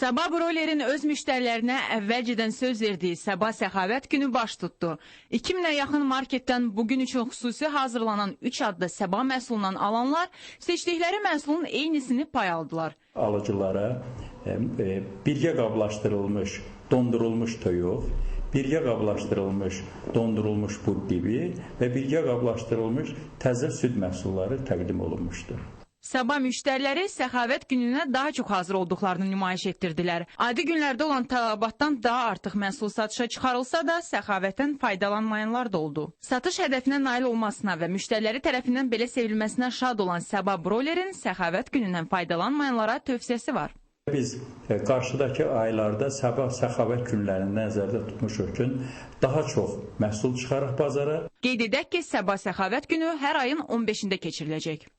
Sabah broilerin öz müştərilərinə əvvəlcədən söz verdiyi Sabah Səxavət günü baş tutdu. 2000-ə yaxın marketdən bugün üçün xüsusi hazırlanan 3 adlı Sabah məhsulundan alanlar seçdikləri məhsulun eynisini pay aldılar. Alıcılara birgə qablaşdırılmış, dondurulmuş toyuq, birgə qablaşdırılmış, dondurulmuş bud dibi və birgə qablaşdırılmış təzə süd məhsulları təqdim olunmuşdur. Sabah müştəriləri Səxavət gününə daha çox hazır olduqlarını nümayiş etdirdilər. Adi günlərdə olan tələbatdan daha artıq məhsul satışa çıxarılsa da, Səxavətdən faydalanmayanlar da oldu. Satış hədəfinə nail olmasına və müştəriləri tərəfindən belə sevilməsinə şad olan Sabah broilerin Səxavət günündən faydalanmayanlara tövsiyəsi var. Biz qarşıdakı aylarda Sabah Səxavət günlərini nəzərdə tutmuşuq ki, daha çox məhsul çıxaraq bazara. Qeyd edək ki, Sabah Səxavət günü hər ayın 15-də keçiriləcək.